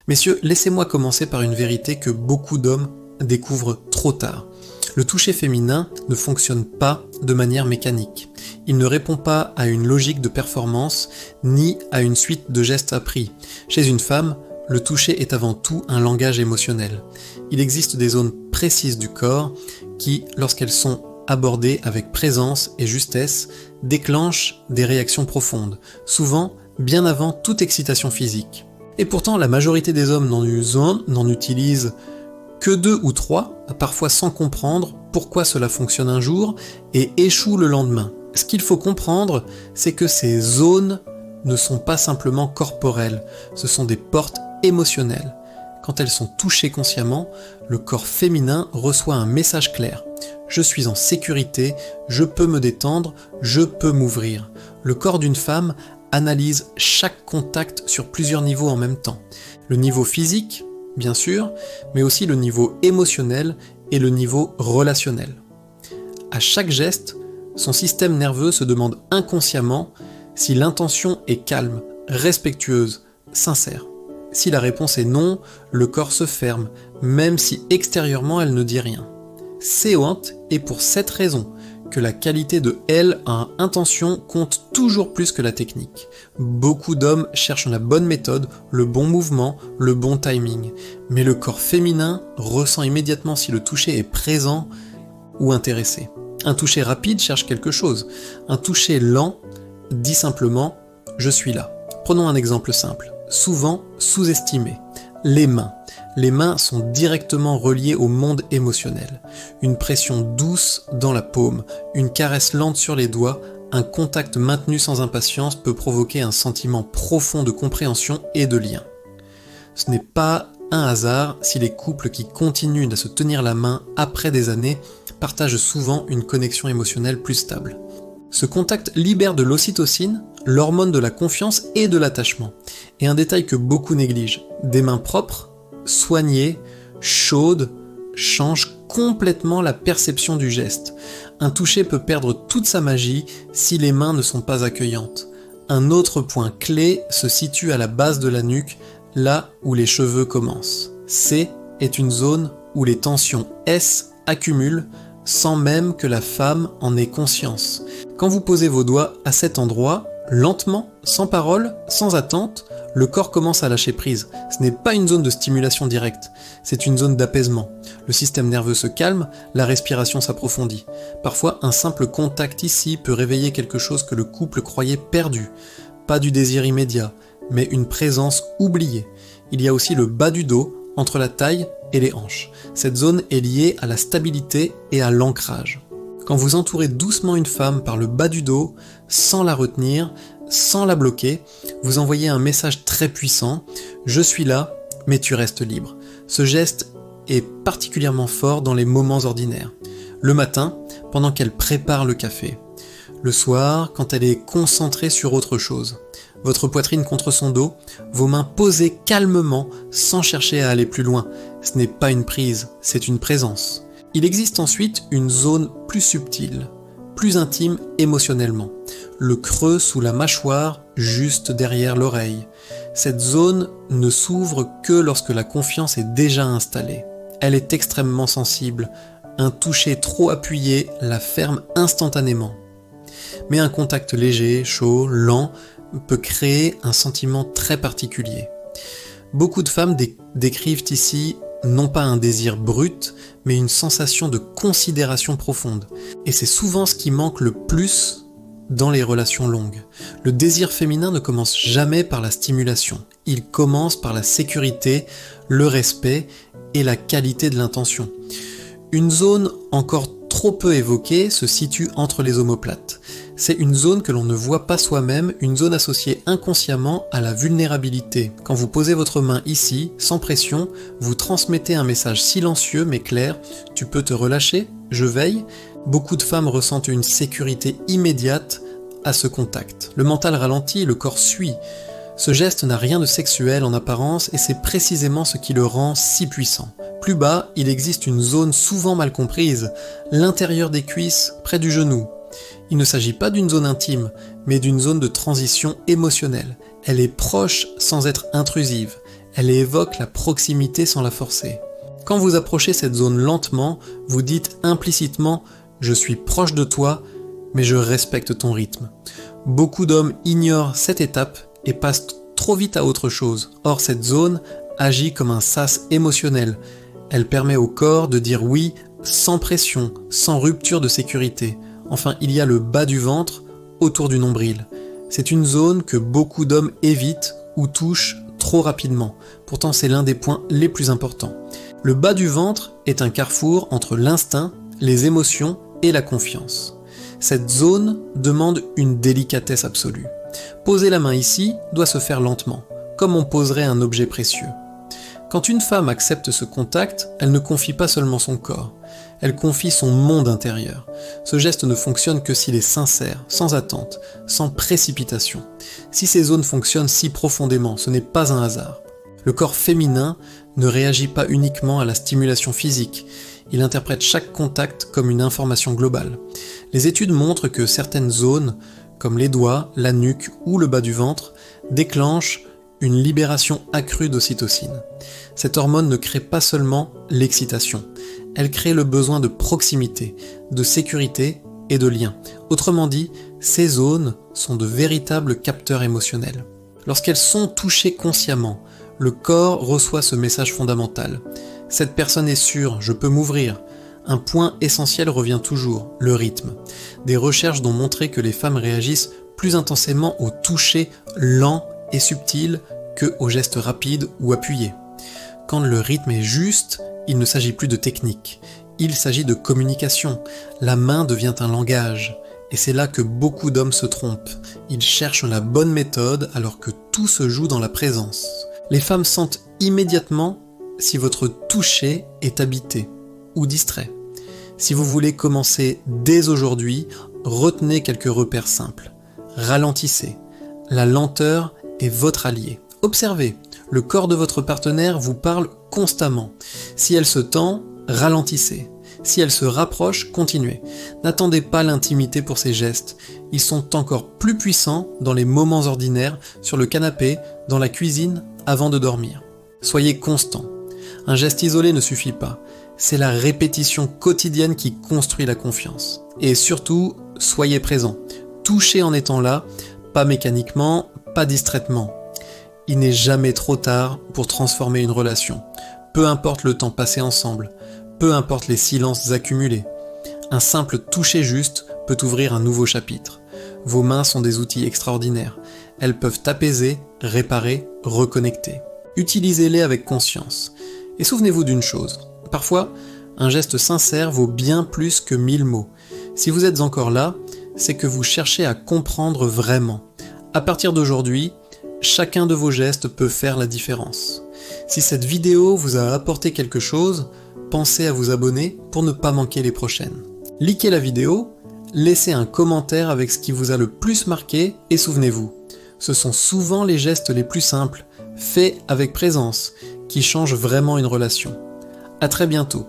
Messieurs, laissez-moi commencer par une vérité que beaucoup d'hommes découvrent trop tard. Le toucher féminin ne fonctionne pas de manière mécanique. Il ne répond pas à une logique de performance, ni à une suite de gestes appris. Chez une femme, le toucher est avant tout un langage émotionnel. Il existe des zones précises du corps qui, lorsqu'elles sont abordées avec présence et justesse, déclenchent des réactions profondes, souvent bien avant toute excitation physique. Et pourtant, la majorité des hommes n'en utilisent que 2 ou 3, parfois sans comprendre pourquoi cela fonctionne un jour, et échouent le lendemain. Ce qu'il faut comprendre, c'est que ces zones ne sont pas simplement corporelles, ce sont des portes émotionnelles. Quand elles sont touchées consciemment, le corps féminin reçoit un message clair. Je suis en sécurité, je peux me détendre, je peux m'ouvrir. Le corps d'une femme analyse chaque contact sur plusieurs niveaux en même temps. Le niveau physique, bien sûr, mais aussi le niveau émotionnel et le niveau relationnel. À chaque geste, son système nerveux se demande inconsciemment si l'intention est calme, respectueuse, sincère. Si la réponse est non, le corps se ferme, même si extérieurement elle ne dit rien. Séointe est pour cette raison que la qualité de L à intention compte toujours plus que la technique. Beaucoup d'hommes cherchent la bonne méthode, le bon mouvement, le bon timing. Mais le corps féminin ressent immédiatement si le toucher est présent ou intéressé. Un toucher rapide cherche quelque chose. Un toucher lent dit simplement « je suis là ». Prenons un exemple simple, souvent sous-estimé. Les mains. Les mains sont directement reliées au monde émotionnel. Une pression douce dans la paume, une caresse lente sur les doigts, un contact maintenu sans impatience peut provoquer un sentiment profond de compréhension et de lien. Ce n'est pas un hasard si les couples qui continuent à se tenir la main après des années partagent souvent une connexion émotionnelle plus stable. Ce contact libère de l'ocytocine, l'hormone de la confiance et de l'attachement. Et un détail que beaucoup négligent, des mains propres, soignées, chaudes, changent complètement la perception du geste. Un toucher peut perdre toute sa magie si les mains ne sont pas accueillantes. Un autre point clé se situe à la base de la nuque, là où les cheveux commencent. C est une zone où les tensions S accumulent sans même que la femme en ait conscience. Quand vous posez vos doigts à cet endroit, lentement, sans parole, sans attente, le corps commence à lâcher prise. Ce n'est pas une zone de stimulation directe, c'est une zone d'apaisement. Le système nerveux se calme, la respiration s'approfondit. Parfois, un simple contact ici peut réveiller quelque chose que le couple croyait perdu. Pas du désir immédiat, mais une présence oubliée. Il y a aussi le bas du dos, entre la taille et les hanches. Cette zone est liée à la stabilité et à l'ancrage. Quand vous entourez doucement une femme par le bas du dos, sans la retenir, sans la bloquer, vous envoyez un message très puissant « Je suis là, mais tu restes libre ». Ce geste est particulièrement fort dans les moments ordinaires. Le matin, pendant qu'elle prépare le café. Le soir, quand elle est concentrée sur autre chose. Votre poitrine contre son dos, vos mains posées calmement sans chercher à aller plus loin. Ce n'est pas une prise, c'est une présence. Il existe ensuite une zone plus subtile, plus intime émotionnellement. Le creux sous la mâchoire, juste derrière l'oreille. Cette zone ne s'ouvre que lorsque la confiance est déjà installée. Elle est extrêmement sensible. Un toucher trop appuyé la ferme instantanément. Mais un contact léger, chaud, lent peut créer un sentiment très particulier. Beaucoup de femmes décrivent ici non pas un désir brut, mais une sensation de considération profonde. Et c'est souvent ce qui manque le plus dans les relations longues. Le désir féminin ne commence jamais par la stimulation. Il commence par la sécurité, le respect et la qualité de l'intention. Une zone encore trop peu évoquée se situe entre les omoplates. C'est une zone que l'on ne voit pas soi-même, une zone associée inconsciemment à la vulnérabilité. Quand vous posez votre main ici, sans pression, vous transmettez un message silencieux mais clair « Tu peux te relâcher, je veille ». Beaucoup de femmes ressentent une sécurité immédiate à ce contact. Le mental ralentit, le corps suit. Ce geste n'a rien de sexuel en apparence et c'est précisément ce qui le rend si puissant. Plus bas, il existe une zone souvent mal comprise, l'intérieur des cuisses, près du genou. Il ne s'agit pas d'une zone intime, mais d'une zone de transition émotionnelle. Elle est proche sans être intrusive. Elle évoque la proximité sans la forcer. Quand vous approchez cette zone lentement, vous dites implicitement « je suis proche de toi, mais je respecte ton rythme ». Beaucoup d'hommes ignorent cette étape et passent trop vite à autre chose. Or, cette zone agit comme un sas émotionnel. Elle permet au corps de dire oui sans pression, sans rupture de sécurité. Enfin, il y a le bas du ventre autour du nombril. C'est une zone que beaucoup d'hommes évitent ou touchent trop rapidement. Pourtant, c'est l'un des points les plus importants. Le bas du ventre est un carrefour entre l'instinct, les émotions et la confiance. Cette zone demande une délicatesse absolue. Poser la main ici doit se faire lentement, comme on poserait un objet précieux. Quand une femme accepte ce contact, elle ne confie pas seulement son corps, elle confie son monde intérieur. Ce geste ne fonctionne que s'il est sincère, sans attente, sans précipitation. Si ces zones fonctionnent si profondément, ce n'est pas un hasard. Le corps féminin ne réagit pas uniquement à la stimulation physique, il interprète chaque contact comme une information globale. Les études montrent que certaines zones, comme les doigts, la nuque ou le bas du ventre, déclenchent une libération accrue d'ocytocine. Cette hormone ne crée pas seulement l'excitation, elle crée le besoin de proximité, de sécurité et de lien. Autrement dit, ces zones sont de véritables capteurs émotionnels. Lorsqu'elles sont touchées consciemment, le corps reçoit ce message fondamental. Cette personne est sûre, je peux m'ouvrir. Un point essentiel revient toujours, le rythme. Des recherches ont montré que les femmes réagissent plus intensément au toucher lent et subtil que aux gestes rapides ou appuyés. Quand le rythme est juste, il ne s'agit plus de technique, il s'agit de communication. La main devient un langage. Et c'est là que beaucoup d'hommes se trompent. Ils cherchent la bonne méthode alors que tout se joue dans la présence. Les femmes sentent immédiatement si votre toucher est habité ou distrait. Si vous voulez commencer dès aujourd'hui, retenez quelques repères simples. Ralentissez. La lenteur est votre allié. Observez, le corps de votre partenaire vous parle constamment. Si elle se tend, ralentissez. Si elle se rapproche, continuez. N'attendez pas l'intimité pour ces gestes. Ils sont encore plus puissants dans les moments ordinaires, sur le canapé, dans la cuisine, avant de dormir. Soyez constant. Un geste isolé ne suffit pas. C'est la répétition quotidienne qui construit la confiance. Et surtout, soyez présent. Touchez en étant là, pas mécaniquement, pas distraitement. Il n'est jamais trop tard pour transformer une relation. Peu importe le temps passé ensemble, peu importe les silences accumulés. Un simple toucher juste peut ouvrir un nouveau chapitre. Vos mains sont des outils extraordinaires. Elles peuvent apaiser, réparer, reconnecter. Utilisez-les avec conscience. Et souvenez-vous d'une chose. Parfois, un geste sincère vaut bien plus que 1000 mots. Si vous êtes encore là, c'est que vous cherchez à comprendre vraiment. À partir d'aujourd'hui, chacun de vos gestes peut faire la différence. Si cette vidéo vous a apporté quelque chose, pensez à vous abonner pour ne pas manquer les prochaines. Likez la vidéo, laissez un commentaire avec ce qui vous a le plus marqué et souvenez-vous, ce sont souvent les gestes les plus simples, faits avec présence, qui changent vraiment une relation. À très bientôt.